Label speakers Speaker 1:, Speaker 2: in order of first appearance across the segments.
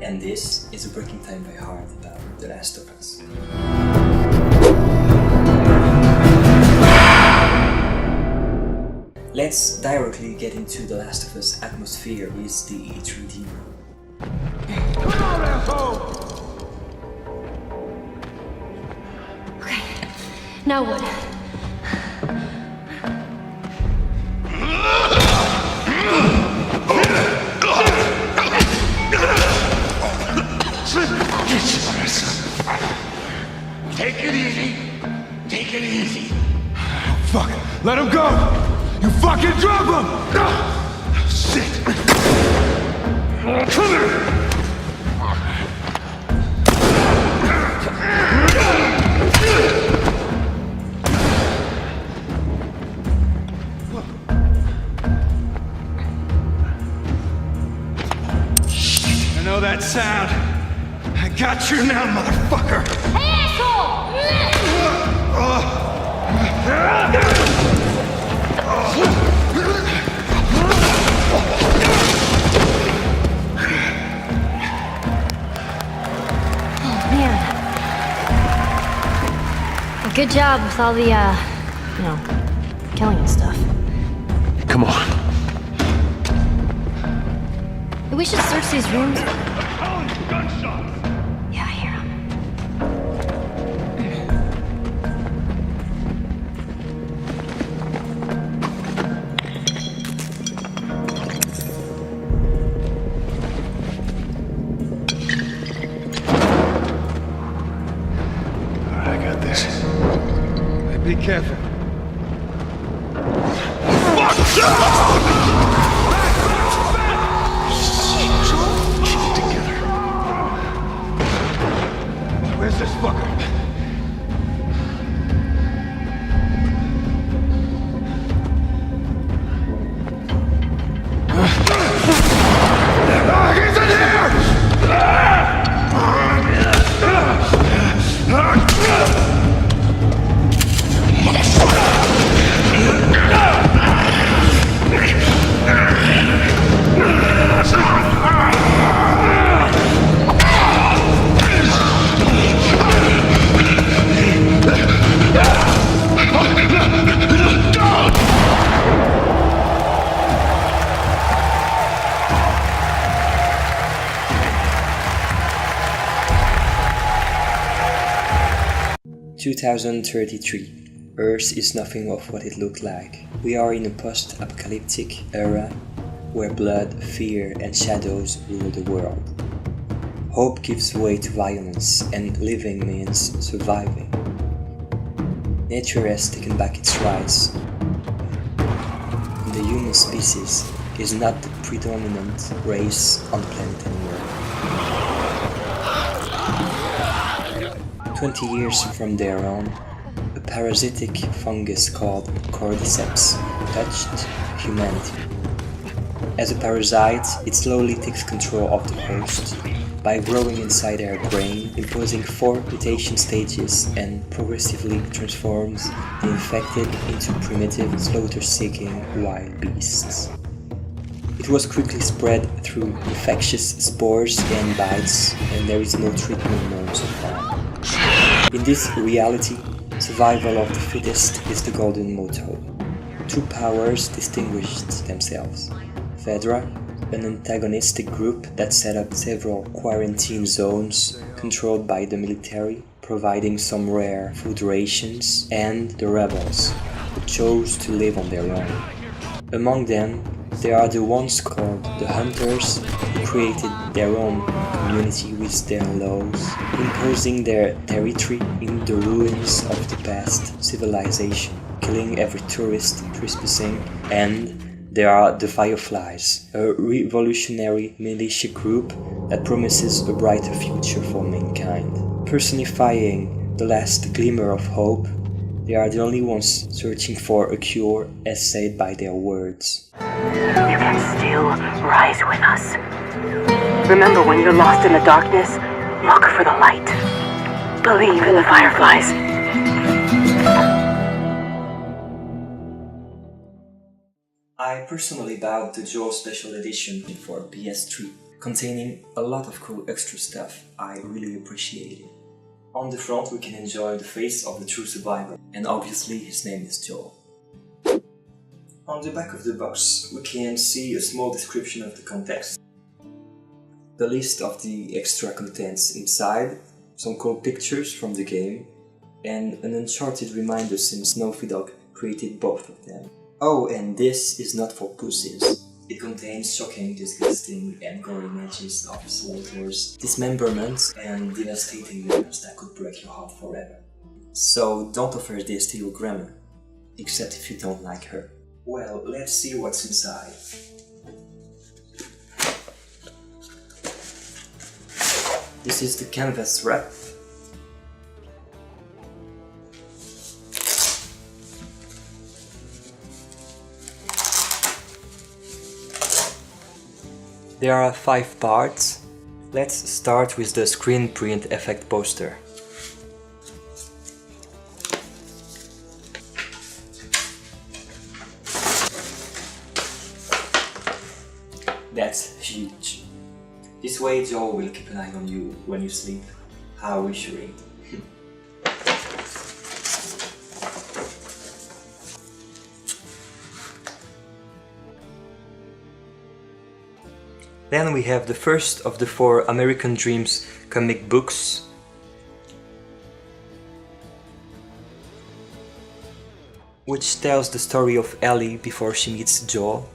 Speaker 1: And this is a Breaking Time by Heart about The Last of Us. Let's directly get into The Last of Us atmosphere with the 3D.
Speaker 2: Come on, asshole!
Speaker 3: Okay, now what?
Speaker 2: Take it easy. Take it easy. Fuck. Let him go! You fucking drop him! Shit! Come here! I know that sound. I got you now, motherfucker!
Speaker 3: Hey, asshole! Man. Good job with all the, killing and stuff.
Speaker 2: Come on.
Speaker 3: We should search these rooms.
Speaker 2: Gunshots!
Speaker 3: Yeah, I hear 'em.
Speaker 2: I got this. Hey, be careful. Fuck! Keep it together. Where's this fucker? He's in here!
Speaker 1: (2033). Earth is nothing of what it looked like. We are in a post-apocalyptic era where blood, fear and shadows rule the world. Hope gives way to violence and living means surviving. Nature has taken back its rights. And the human species is not the predominant race on the planet anymore. 20 years from there on, a parasitic fungus called cordyceps touched humanity. As a parasite, it slowly takes control of the host by growing inside their brain, imposing 4 mutation stages, and progressively transforms the infected into primitive, slaughter-seeking wild beasts. It was quickly spread through infectious spores and bites, and there is no treatment known so far. In this reality, survival of the fittest is the golden motto. 2 powers distinguished themselves. Fedra, an antagonistic group that set up several quarantine zones controlled by the military, providing some rare food rations, and the rebels, who chose to live on their own. Among them, there are the ones called the Hunters, who created their own community with their laws, imposing their territory in the ruins of the past civilization, killing every tourist trespassing. And there are the Fireflies, a revolutionary militia group that promises a brighter future for mankind. Personifying the last glimmer of hope, they are the only ones searching for a cure, as said by their words.
Speaker 4: You can still rise with us. Remember, when you're lost in the darkness, look for the light. Believe in the Fireflies.
Speaker 1: I personally bought the Joe Special Edition for PS3. containing a lot of cool extra stuff I really appreciated. On the front we can enjoy the face of the true survivor, and obviously his name is Joel. On the back of the box we can see a small description of the context, the list of the extra contents inside, some cool pictures from the game, and an uncharted reminder since Naughty Dog created both of them. Oh, and this is not for pussies. It contains shocking, disgusting and gory images of slaughters, dismemberment and devastating rumors that could break your heart forever. So don't offer this to your grandma, except if you don't like her. Well, let's see what's inside. This is the canvas wrap. There are 5 parts. Let's start with the screen print effect poster. That's huge. This way Joe will keep an eye on you when you sleep. How reassuring. Then we have the first of the 4 American Dreams comic books, which tells the story of Ellie before she meets Joel.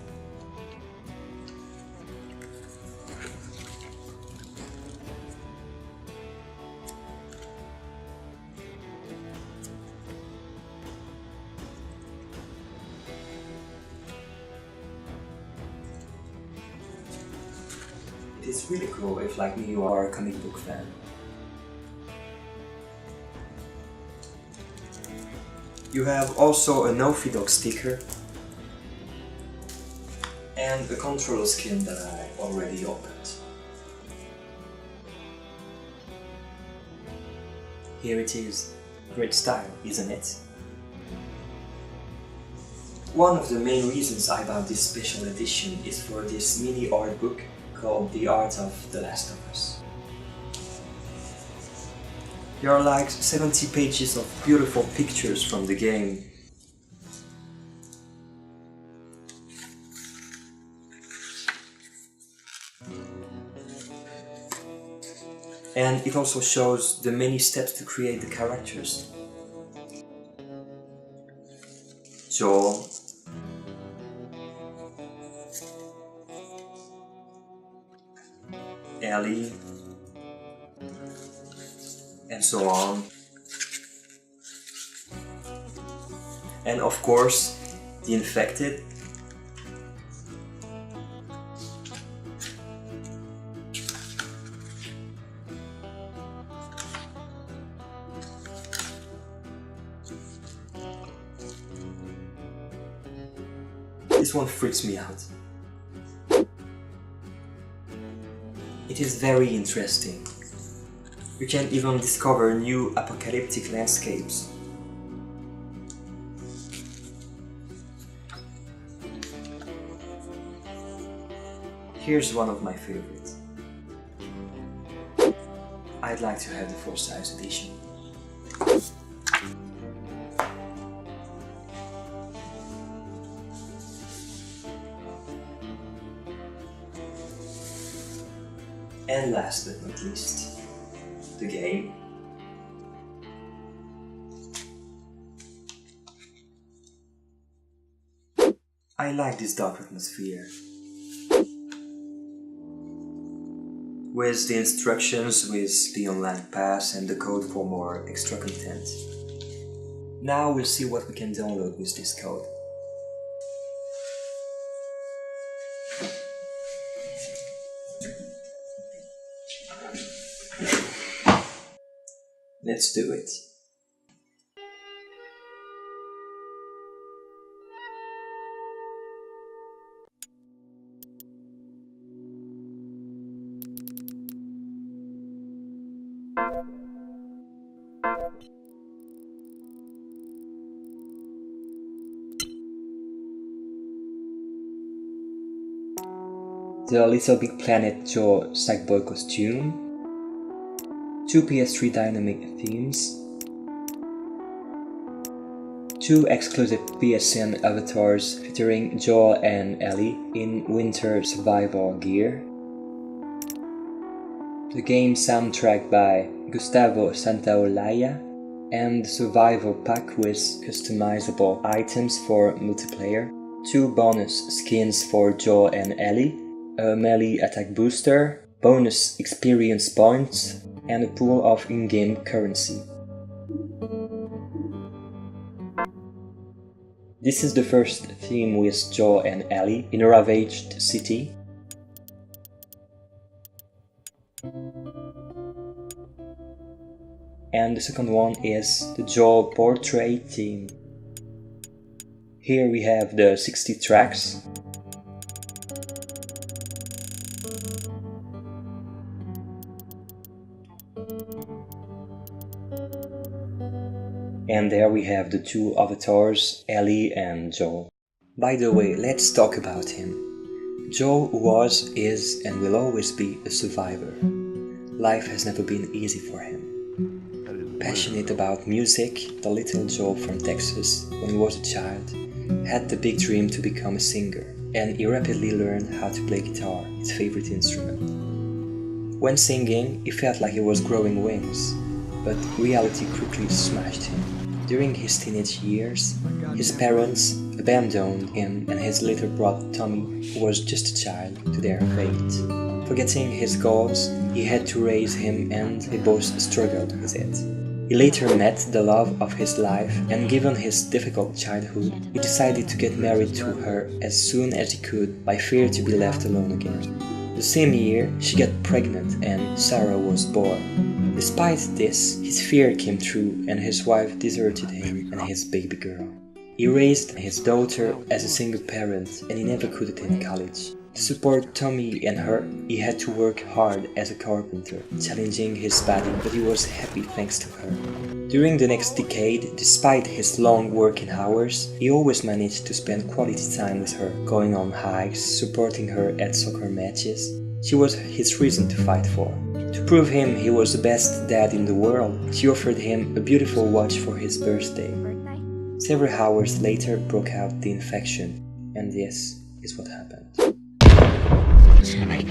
Speaker 1: It's really cool if, like me, you are a comic book fan. You have also a Naughty Dog sticker and a controller skin that I already opened. Here it is. Great style, isn't it? One of the main reasons I bought this special edition is for this mini art book called The Art of The Last of Us. There are like 70 pages of beautiful pictures from the game. And it also shows the many steps to create the characters. Joel, Ellie, and so on. And of course, the infected. This one freaks me out. It is very interesting. You can even discover new apocalyptic landscapes. Here's one of my favorites. I'd like to have the full-size edition. And last but not least, the game. I like this dark atmosphere. With the instructions, with the online pass and the code for more extra content. Now we'll see what we can download with this code. Let's do it. the Little Big Planet Joe Sackboy costume, 2 PS3 dynamic themes, 2 exclusive PSN avatars featuring Joel and Ellie in winter survival gear, the game soundtrack by Gustavo Santaolalla, and the survival pack with customizable items for multiplayer, 2 bonus skins for Joel and Ellie, a melee attack booster, bonus experience points, and a pool of in-game currency. This is the first theme with Joel and Ellie in a ravaged city. And the second one is the Joel portrait theme. Here we have the 60 tracks. And there we have the 2 avatars, Ellie and Joel. By the way, let's talk about him. Joel was, is, and will always be a survivor. Life has never been easy for him. Passionate about music, the little Joel from Texas, when he was a child, had the big dream to become a singer, and he rapidly learned how to play guitar, his favorite instrument. When singing, he felt like he was growing wings, but reality quickly smashed him. During his teenage years, his parents abandoned him and his little brother Tommy, who was just a child, to their fate. Forgetting his goals, he had to raise him and they both struggled with it. He later met the love of his life, and given his difficult childhood, he decided to get married to her as soon as he could by fear to be left alone again. The same year, she got pregnant and Sarah was born. Despite this, his fear came true and his wife deserted him and his baby girl. He raised his daughter as a single parent and he never could attend college. To support Tommy and her, he had to work hard as a carpenter, challenging his body, but he was happy thanks to her. During the next decade, despite his long working hours, he always managed to spend quality time with her, going on hikes, supporting her at soccer matches. She was his reason to fight for. To prove him he was the best dad in the world, she offered him a beautiful watch for his birthday. Several hours later broke out the infection, and this is what happened.
Speaker 2: Listen to me.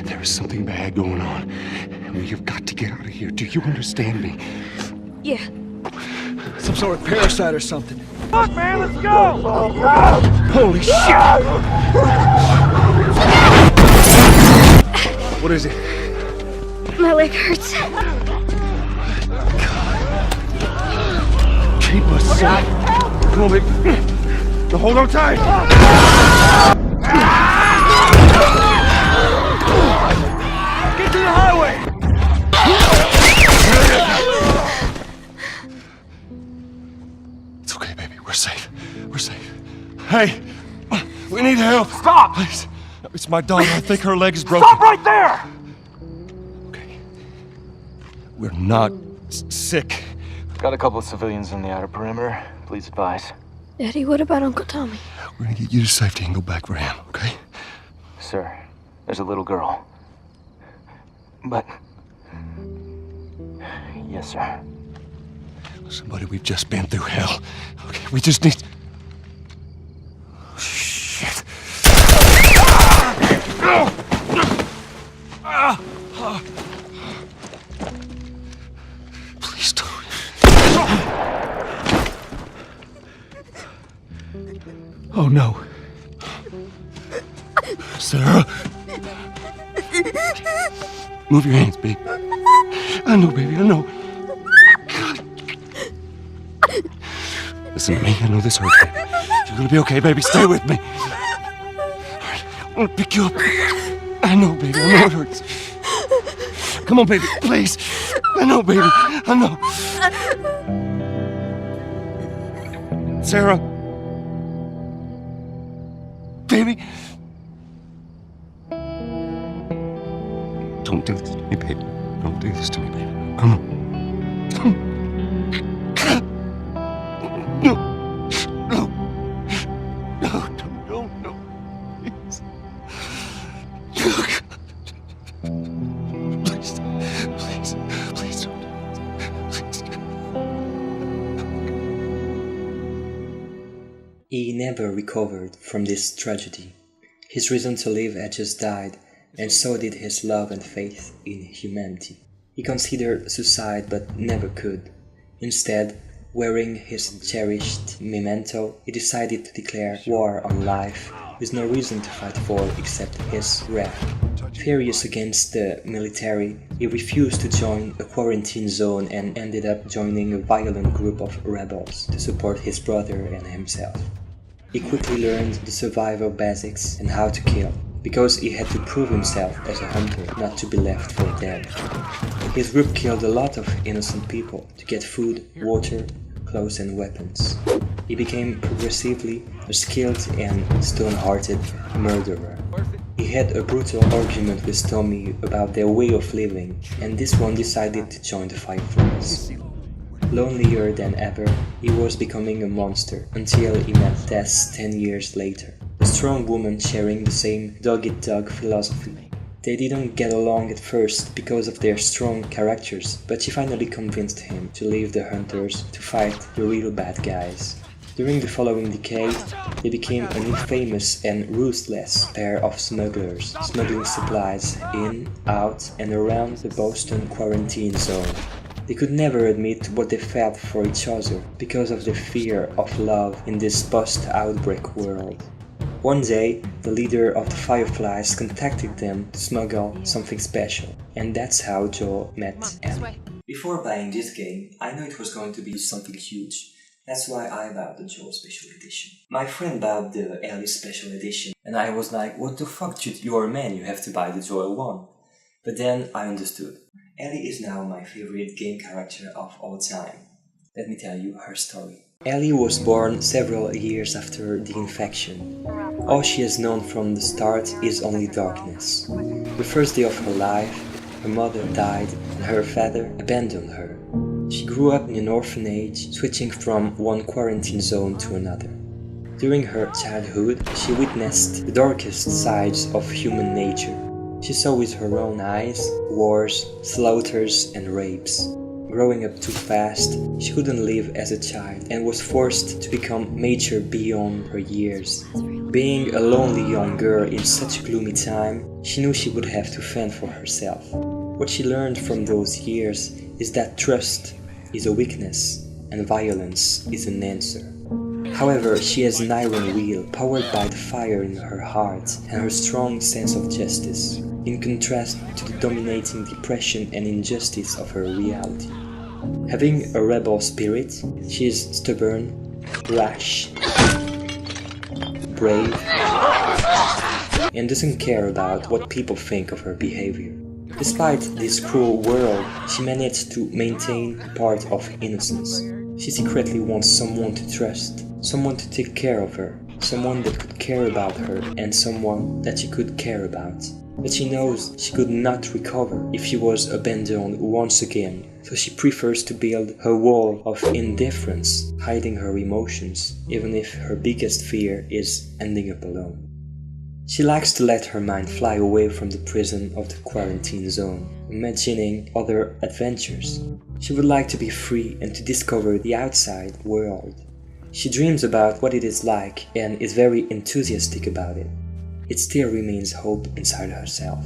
Speaker 2: There is something bad going on, and we have got to get out of here. Do you understand me?
Speaker 5: Yeah. Some sort of parasite or something.
Speaker 2: Fuck, man, let's go! Holy shit! What is it?
Speaker 3: My leg hurts.
Speaker 2: Keep us safe. Come on, baby. Now hold on tight. Get to the highway. It's okay, baby. We're safe. We're safe. Hey, we need help. Stop! Please. It's my daughter. I think her leg is broken. Stop right there! Okay. We're not sick.
Speaker 6: Got a couple of civilians on the outer perimeter. Please advise.
Speaker 3: Daddy, what about Uncle Tommy?
Speaker 2: We're gonna get you to safety and go back for him, okay?
Speaker 6: Sir, there's a little girl. But... Yes, sir.
Speaker 2: Listen, buddy, we've just been through hell. Okay, we just need... Shit. Please don't. Oh no. Sarah. Move your hands, baby. I know, baby, I know. God. Listen to me, I know this hurts, baby. You're gonna be okay, baby. Stay with me. All right, I'm gonna pick you up. I know, baby, I know it hurts. Come on, baby, please. I know, baby, I know. Sarah. Baby. Don't do this to me, baby. Don't do this to me, baby. Come on. No. No. No, no, no, no. Please.
Speaker 1: He never recovered from this tragedy. His reason to live had just died, and so did his love and faith in humanity. He considered suicide but never could. Instead, wearing his cherished memento, he decided to declare war on life with no reason to fight for except his wrath. Furious against the military, he refused to join a quarantine zone and ended up joining a violent group of rebels to support his brother and himself. He quickly learned the survival basics and how to kill, because he had to prove himself as a hunter, not to be left for dead. His group killed a lot of innocent people to get food, water, clothes and weapons. He became progressively a skilled and stone-hearted murderer. He had a brutal argument with Tommy about their way of living, and this one decided to join the Fireflies. Lonelier than ever, he was becoming a monster until he met Tess 10 years later, a strong woman sharing the same dog-eat-dog philosophy. They didn't get along at first because of their strong characters, but she finally convinced him to leave the hunters to fight the real bad guys. During the following decade, they became an infamous and ruthless pair of smugglers, smuggling supplies in, out, and around the Boston quarantine zone. They could never admit what they felt for each other because of the fear of love in this post-outbreak world. One day, the leader of the Fireflies contacted them to smuggle something special, and that's how Joe met Ellie. Before buying this game, I knew it was going to be something huge. That's why I bought the Joe Special Edition. My friend bought the Ellie Special Edition, and I was like, what the fuck, dude, you're a man, you have to buy the Joe one. But then I understood. Ellie is now my favorite game character of all time. Let me tell you her story. Ellie was born several years after the infection. All she has known from the start is only darkness. The first day of her life, her mother died and her father abandoned her. She grew up in an orphanage, switching from one quarantine zone to another. During her childhood, she witnessed the darkest sides of human nature. She saw with her own eyes wars, slaughters and rapes. Growing up too fast, she couldn't live as a child and was forced to become mature beyond her years. Being a lonely young girl in such a gloomy time, she knew she would have to fend for herself. What she learned from those years is that trust is a weakness and violence is an answer. However, she has an iron will powered by the fire in her heart and her strong sense of justice, in contrast to the dominating depression and injustice of her reality. Having a rebel spirit, she is stubborn, rash, brave, and doesn't care about what people think of her behavior. Despite this cruel world, she managed to maintain a part of innocence. She secretly wants someone to trust, someone to take care of her, someone that could care about her and someone that she could care about. But she knows she could not recover if she was abandoned once again, so she prefers to build her wall of indifference, hiding her emotions, even if her biggest fear is ending up alone. She likes to let her mind fly away from the prison of the quarantine zone, imagining other adventures. She would like to be free and to discover the outside world. She dreams about what it is like and is very enthusiastic about it. It still remains hope inside herself.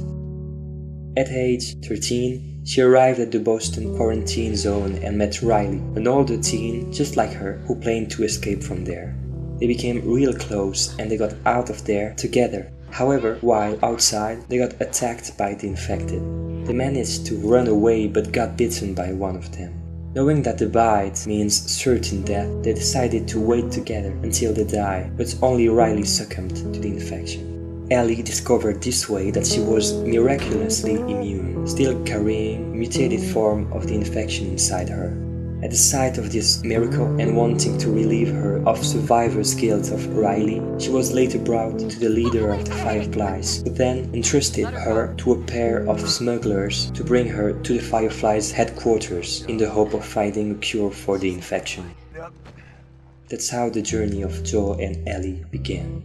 Speaker 1: At age 13, she arrived at the Boston quarantine zone and met Riley, an older teen just like her who planned to escape from there. They became real close and they got out of there together. However, while outside, they got attacked by the infected. They managed to run away but got bitten by one of them. Knowing that the bite means certain death, they decided to wait together until they die, but only Riley succumbed to the infection. Ellie discovered this way that she was miraculously immune, still carrying a mutated form of the infection inside her. At the sight of this miracle and wanting to relieve her of survivor's guilt of Riley, she was later brought to the leader of the Fireflies, who then entrusted her to a pair of smugglers to bring her to the Fireflies' headquarters in the hope of finding a cure for the infection. That's how the journey of Joe and Ellie began.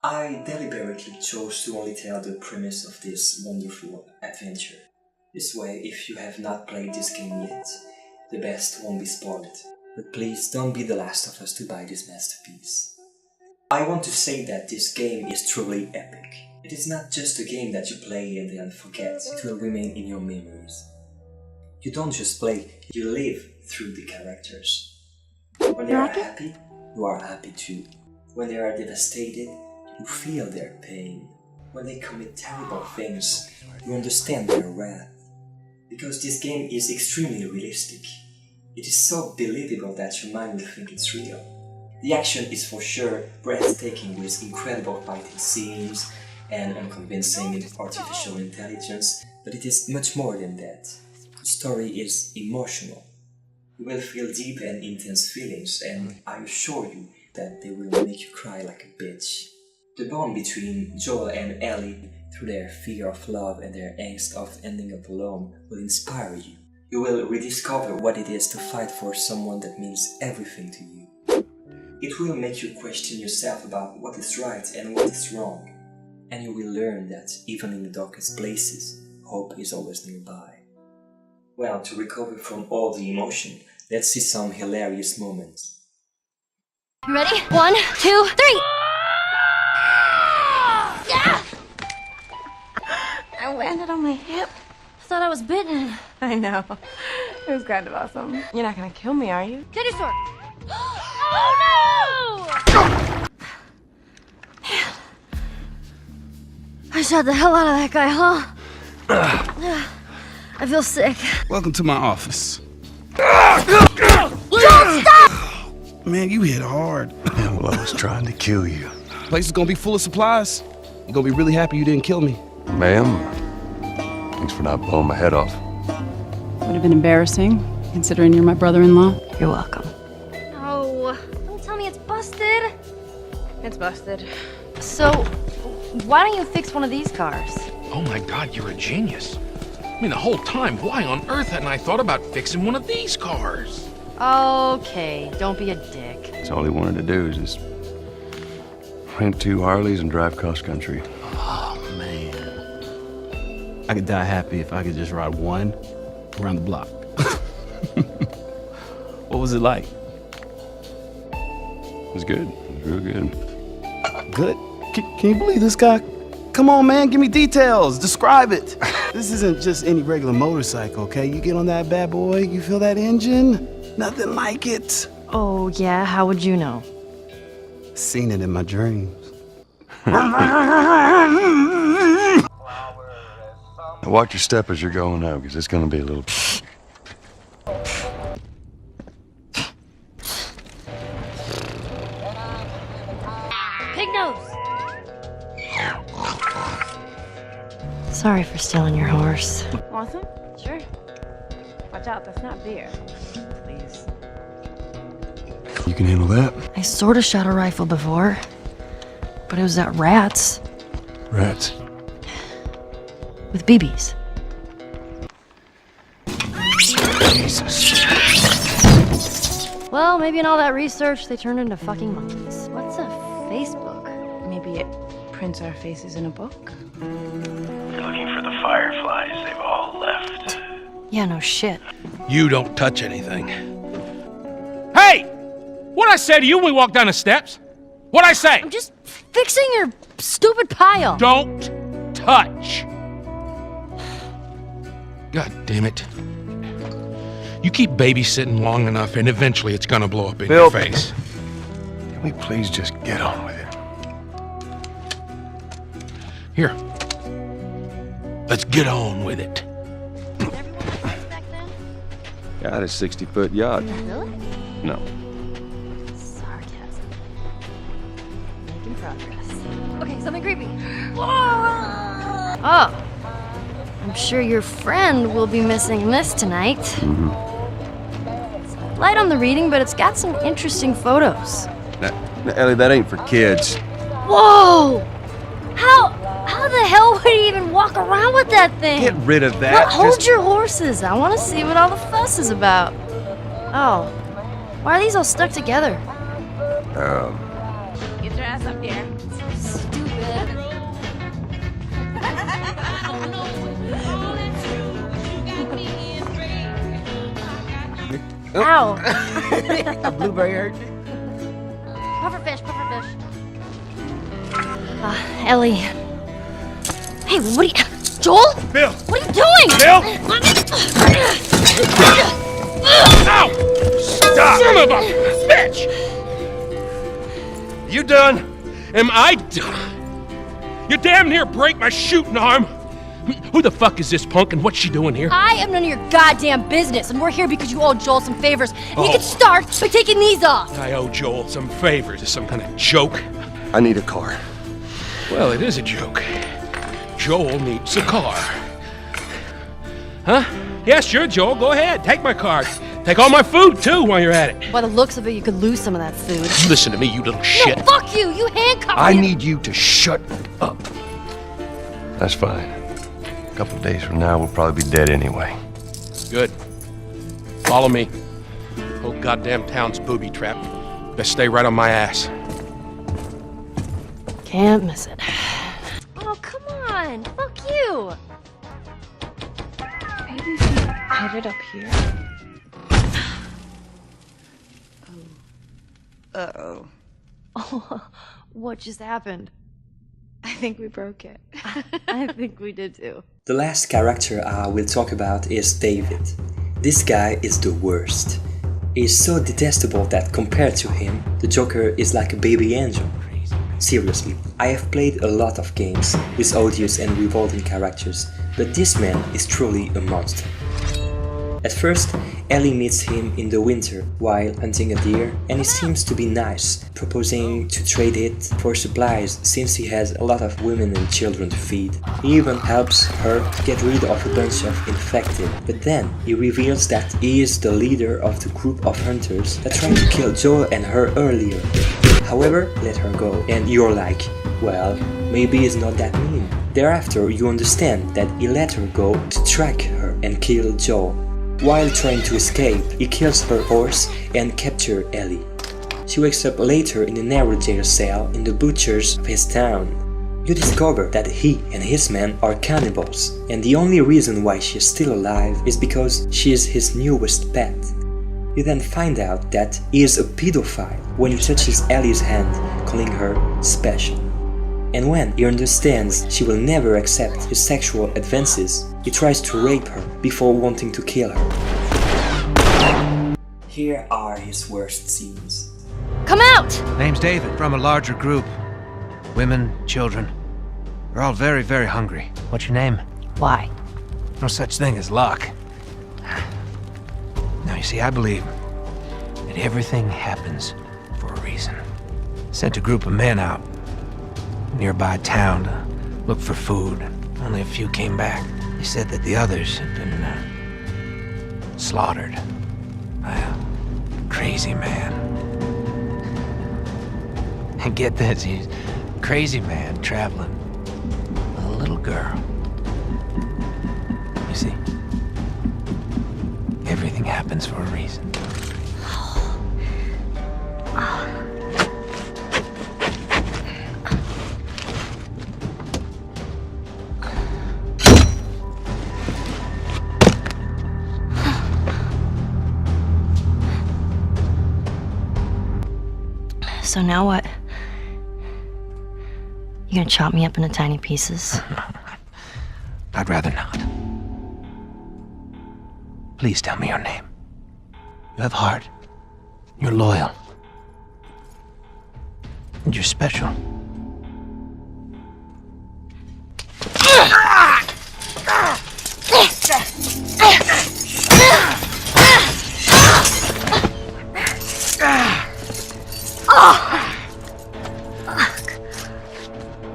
Speaker 1: I deliberately chose to only tell the premise of this wonderful adventure. This way, if you have not played this game yet, the best won't be spoiled. But please don't be the last of us to buy this masterpiece. I want to say that this game is truly epic. It is not just a game that you play and then forget, it will remain in your memories. You don't just play, you live through the characters. When they are happy, you are happy too. When they are devastated, you feel their pain. When they commit terrible things, you understand their wrath. Because this game is extremely realistic. It is so believable that your mind will think it's real. The action is for sure breathtaking with incredible fighting scenes and unconvincing artificial intelligence, but it is much more than that. The story is emotional. You will feel deep and intense feelings, and I assure you that they will make you cry like a bitch. The bond between Joel and Ellie, through their fear of love and their angst of ending up alone, will inspire you. You will rediscover what it is to fight for someone that means everything to you. It will make you question yourself about what is right and what is wrong. And you will learn that even in the darkest places, hope is always nearby. Well, to recover from all the emotion, let's see some hilarious moments.
Speaker 3: You ready? 1, 2, 3! Yeah!
Speaker 7: I landed on my hip.
Speaker 3: I thought I was bitten.
Speaker 7: I know. It was kind of awesome. You're not gonna kill me, are you?
Speaker 3: Get your sword. Oh no! Man. I shot the hell out of that guy, huh? I feel sick.
Speaker 8: Welcome to my office.
Speaker 3: Don't stop!
Speaker 8: Man, you hit hard.
Speaker 2: Yeah, well, I was trying to kill you.
Speaker 8: Place is gonna be full of supplies. You're gonna be really happy you didn't kill me.
Speaker 2: Ma'am, thanks for not blowing my head off.
Speaker 9: Would have been embarrassing, considering you're my brother-in-law.
Speaker 7: You're welcome.
Speaker 3: No, don't tell me it's busted.
Speaker 7: It's busted.
Speaker 3: So, why don't you fix one of these cars?
Speaker 10: Oh my God, you're a genius. I mean, the whole time, why on earth hadn't I thought about fixing one of these cars?
Speaker 3: Okay, don't be a dick.
Speaker 2: That's all he wanted to do is just rent 2 Harleys and drive cross country.
Speaker 10: Oh, man.
Speaker 8: I could die happy if I could just ride one around the block. What was it like?
Speaker 2: It was good. It was real good.
Speaker 8: Good? Can you believe this guy? Come on, man, give me details. Describe it. This isn't just any regular motorcycle, okay? You get on that bad boy, you feel that engine? Nothing like it.
Speaker 3: Oh yeah, how would you know?
Speaker 8: Seen it in my dreams.
Speaker 2: Watch your step as you're going out, because it's going to be a little...
Speaker 3: Pig nose! Sorry for stealing your horse.
Speaker 7: Want some?
Speaker 3: Sure.
Speaker 7: Watch out, that's not beer. Please.
Speaker 2: You can handle that?
Speaker 3: I sorta shot a rifle before, but it was at rats
Speaker 2: Rats.
Speaker 3: with BBs.
Speaker 2: Jesus.
Speaker 3: Well, maybe in all that research, they turned into fucking monkeys. What's a Facebook?
Speaker 7: Maybe it prints our faces in a book?
Speaker 6: They're looking for the fireflies. They've all left.
Speaker 3: Yeah, no shit.
Speaker 10: You don't touch anything. Hey! What'd I say to you when we walked down the steps? What'd I say?
Speaker 3: I'm just fixing your stupid pile.
Speaker 10: Don't touch. God damn it. You keep babysitting long enough and eventually it's gonna blow up in your face.
Speaker 2: Can we please just get on with it?
Speaker 10: Here. Let's get on with it.
Speaker 2: Got a 60-foot yacht.
Speaker 3: Really?
Speaker 2: No.
Speaker 3: Sarcasm. Making progress. Okay, something creepy. Oh. I'm sure your friend will be missing this tonight. It's light on the reading, but it's got some interesting photos.
Speaker 2: Now, Ellie, that ain't for kids.
Speaker 3: Whoa! How the hell would he even walk around with that thing?
Speaker 2: Get rid of that.
Speaker 3: Well, hold your horses. I want to see what all the fuss is about. Oh. Why are these all stuck together?
Speaker 7: Get your ass up here.
Speaker 3: Stupid. Ow.
Speaker 5: A blueberry hurt me.
Speaker 3: Pufferfish, pufferfish. Ellie. Hey, what are you... Joel?
Speaker 10: Bill!
Speaker 3: What are you doing?
Speaker 10: Bill! Ow! Stop! Son of a bitch! You done? Am I done? You damn near break my shooting arm! Who the fuck is this punk and what's she doing here?
Speaker 3: I am none of your goddamn business, and we're here because you owe Joel some favors. And you
Speaker 10: Oh.
Speaker 3: can start by taking these off.
Speaker 10: I owe Joel some favors. Is some kind of joke?
Speaker 2: I need a car.
Speaker 10: Well, it is a joke. Joel needs a car. Huh? Yeah, sure, Joel. Go ahead. Take my car. Take all my food, too, while you're at it.
Speaker 3: By the looks of it, you could lose some of that food.
Speaker 10: Listen to me, you little shit.
Speaker 3: No, fuck you! You handcuffed
Speaker 2: I
Speaker 3: me!
Speaker 2: need you to shut up. That's fine. A couple of days from now, we'll probably be dead anyway.
Speaker 10: Good. Follow me. Whole goddamn town's booby trapped. Best stay right on my ass.
Speaker 3: Can't miss it. Oh, come on! Fuck you!
Speaker 7: Maybe if you put it up here. Uh-oh.
Speaker 3: Oh, what just happened?
Speaker 7: I think we broke it.
Speaker 3: I think we did too.
Speaker 1: The last character I will talk about is David. This guy is the worst. He is so detestable that compared to him, the Joker is like a baby angel. Seriously, I have played a lot of games with odious and revolting characters, but this man is truly a monster. At first, Ellie meets him in the winter while hunting a deer, and he seems to be nice, proposing to trade it for supplies since he has a lot of women and children to feed. He even helps her to get rid of a bunch of infected, but then he reveals that he is the leader of the group of hunters that tried to kill Joel and her earlier. However, let her go, and you're like, well, maybe he's not that mean. Thereafter, you understand that he let her go to track her and kill Joel. While trying to escape, he kills her horse and captures Ellie. She wakes up later in a narrow jail cell in the butchers of his town. You discover that he and his men are cannibals, and the only reason why she is still alive is because she is his newest pet. You then find out that he is a pedophile when he touches Ellie's hand, calling her special. And when he understands she will never accept his sexual advances, he tries to rape her before wanting to kill her. Here are his worst scenes.
Speaker 3: Come out!
Speaker 5: Name's David, from a larger group. Women, children. They're all very, very hungry. What's your name?
Speaker 3: Why?
Speaker 5: No such thing as luck. Now, you see, I believe that everything happens for a reason. Sent a group of men out nearby town to look for food. Only a few came back. They said that the others had been slaughtered by a crazy man. And get this, he's a crazy man traveling with a little girl. You see, everything happens for a reason.
Speaker 3: So now what? You gonna chop me up into tiny pieces?
Speaker 5: I'd rather not. Please tell me your name. You have heart. You're loyal. And you're special.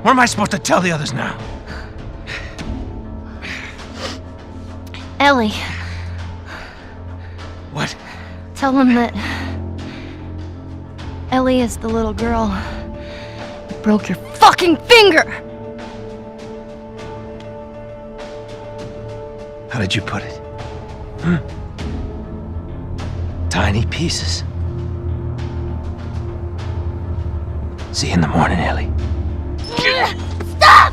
Speaker 5: What am I supposed to tell the others now?
Speaker 3: Ellie,
Speaker 5: What?
Speaker 3: tell them that Ellie is the little girl who broke your fucking finger!
Speaker 5: How did you put it? Tiny pieces. See you in the morning, Ellie.
Speaker 3: Stop!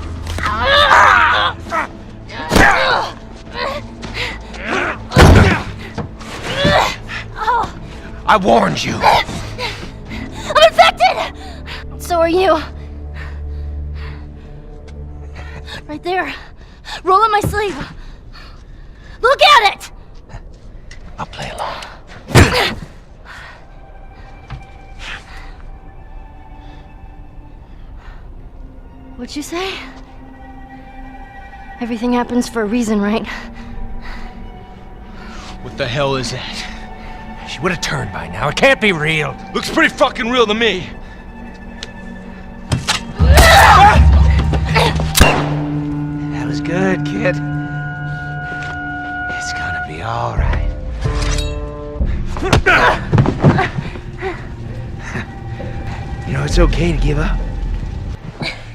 Speaker 3: Oh.
Speaker 5: I warned you.
Speaker 3: I'm infected! So are you. Right there. Roll up my sleeve. Look at it!
Speaker 5: I'll play along.
Speaker 3: What'd you say? Everything happens for a reason, right?
Speaker 5: What the hell is that? She would have turned by now. It can't be real.
Speaker 2: Looks pretty fucking real to me.
Speaker 5: That was good, kid. It's gonna be all right. You know, it's okay to give up.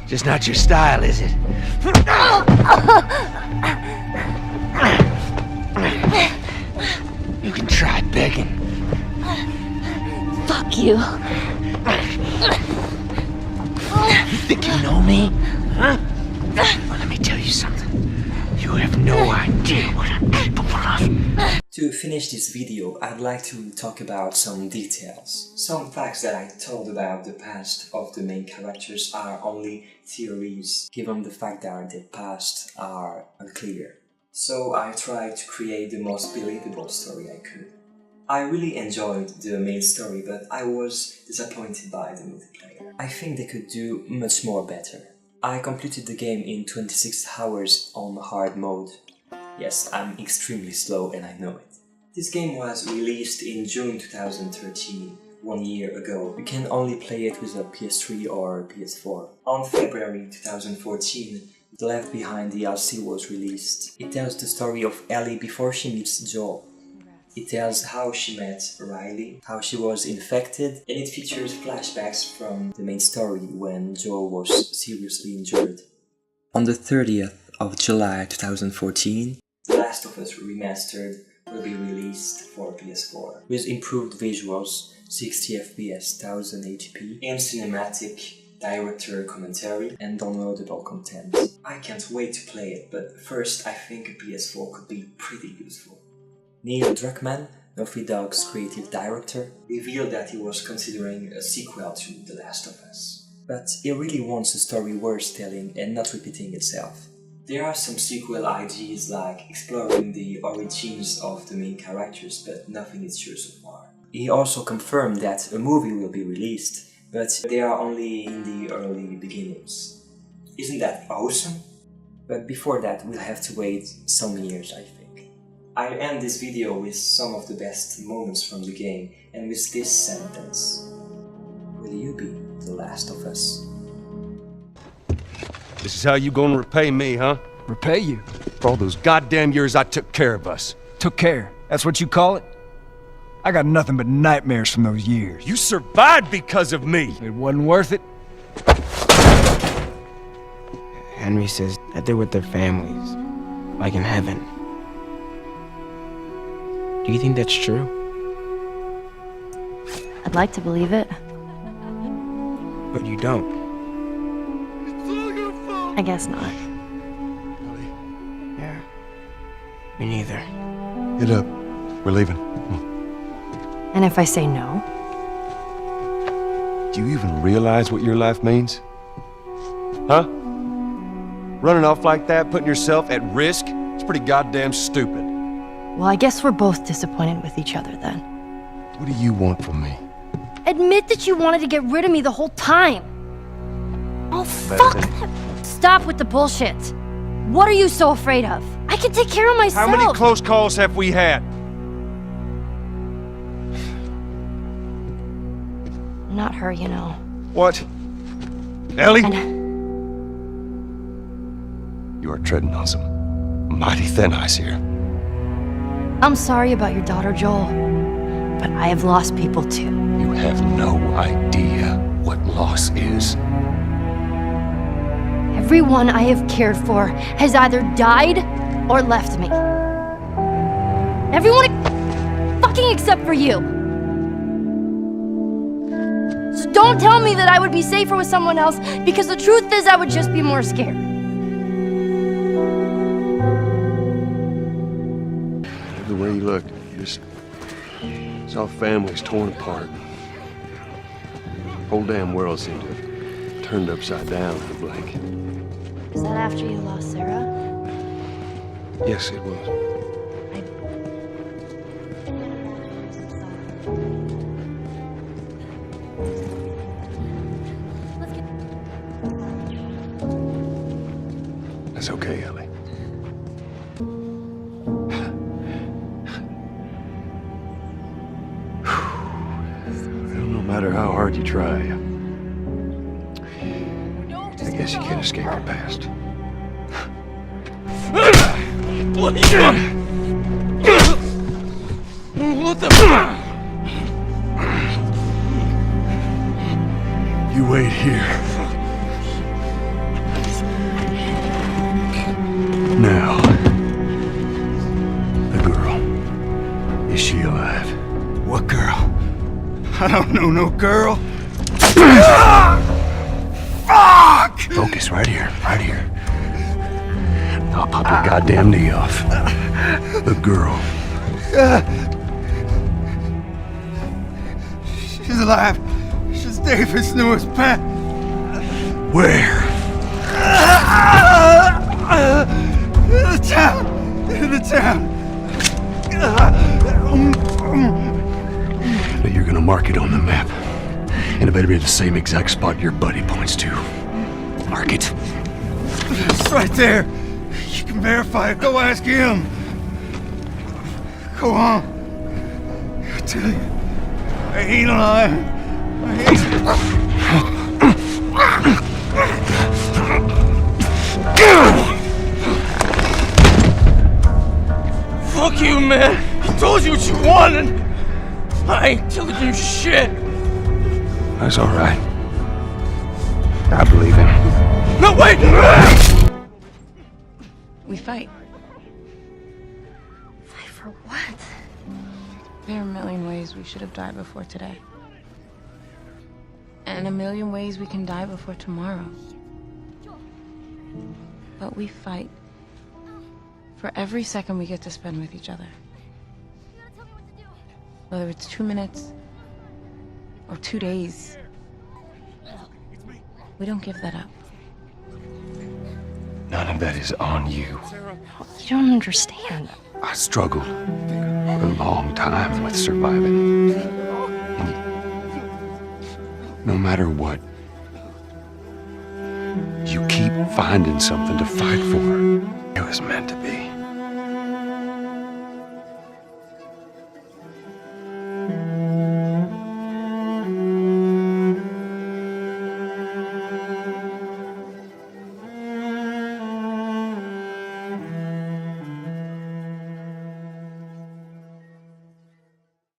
Speaker 5: Just not your style, is it? You can try begging.
Speaker 3: Fuck you.
Speaker 5: You think you know me? Huh? Well, let me tell you something. You have no idea what I'm capable of.
Speaker 1: To finish this video, I'd like to talk about some details. Some facts that I told about the past of the main characters are only theories, given the fact that their past are unclear. So I tried to create the most believable story I could. I really enjoyed the main story, but I was disappointed by the multiplayer. I think they could do much more better. I completed the game in 26 hours on hard mode. Yes, I'm extremely slow and I know it. This game was released in June 2013, 1 year ago. You can only play it with a PS3 or PS4. On February 2014, the Left Behind DLC was released. It tells the story of Ellie before she meets Joel. It tells how she met Riley, how she was infected, and it features flashbacks from the main story when Joel was seriously injured. On the 30th of July 2014, The Last of Us Remastered will be released for PS4 with improved visuals, 60 FPS, 1080p, and cinematic director commentary and downloadable content. I can't wait to play it, but first I think a PS4 could be pretty useful. Neil Druckmann, Naughty Dog's creative director, revealed that he was considering a sequel to The Last of Us. But he really wants a story worth telling and not repeating itself. There are some sequel ideas like exploring the origins of the main characters, but nothing is sure so far. He also confirmed that a movie will be released, but they are only in the early beginnings. Isn't that awesome? But before that we'll have to wait some years, I think. I'll end this video with some of the best moments from the game and with this sentence. Will you be the last of us?
Speaker 2: This is how you gonna repay me, huh?
Speaker 11: Repay you?
Speaker 2: For all those goddamn years I took care of us.
Speaker 11: Took care? That's what you call it? I got nothing but nightmares from those years.
Speaker 2: You survived because of me!
Speaker 11: It wasn't worth it?
Speaker 12: Henry says that they're with their families, like in heaven. Do you think that's true?
Speaker 3: I'd like to believe it.
Speaker 12: But you don't.
Speaker 3: I guess not.
Speaker 12: Yeah. Me neither.
Speaker 2: Get up. We're leaving.
Speaker 3: And if I say no?
Speaker 2: Do you even realize what your life means? Huh? Running off like that, putting yourself at risk? It's pretty goddamn stupid.
Speaker 3: Well, I guess we're both disappointed with each other then.
Speaker 2: What do you want from me?
Speaker 3: Admit that you wanted to get rid of me the whole time. Oh, fuck that. Stop with the bullshit. What are you so afraid of? I can take care of myself.
Speaker 2: How many close calls have we had?
Speaker 3: Not her, you know.
Speaker 2: What? Ellie?
Speaker 3: And
Speaker 2: you are treading on some mighty thin ice here.
Speaker 3: I'm sorry about your daughter, Joel, but I have lost people too.
Speaker 2: You have no idea what loss is.
Speaker 3: Everyone I have cared for has either died or left me. Everyone fucking except for you. So don't tell me that I would be safer with someone else, because the truth is I would just be more scared.
Speaker 2: The way you look, just Saw families torn apart. Whole damn world seemed to have turned upside down in a blink.
Speaker 3: Is that after you lost Sarah?
Speaker 2: Yes, it was. That's okay, Ellie. Well, no matter how hard you try, I guess you can't escape your past.
Speaker 10: What the fuck?
Speaker 2: You wait here. Now, the girl. Is she alive?
Speaker 11: What girl? I don't know no girl. Fuck!
Speaker 2: Focus right here, right here. I'll pop your goddamn knee off. The girl.
Speaker 11: She's alive. She's David's newest pet.
Speaker 2: Where?
Speaker 11: In the town. In the town.
Speaker 2: But you're gonna mark it on the map. And it better be the same exact spot your buddy points to. Mark it.
Speaker 11: It's right there. You can verify it. Go ask him. Go on. I tell you, I ain't lying. I
Speaker 10: Fuck you, man. I told you what you wanted. I ain't telling you shit.
Speaker 2: That's all right. I believe him.
Speaker 10: No, wait!
Speaker 7: We fight.
Speaker 3: Fight for what?
Speaker 7: There are a million ways we should have died before today. And a million ways we can die before tomorrow. But we fight for every second we get to spend with each other. Whether it's 2 minutes or 2 days. We don't give that up.
Speaker 2: None of that is on you.
Speaker 3: You don't understand.
Speaker 2: I struggled for a long time with surviving. And no matter what, you keep finding something to fight for. It was meant to be.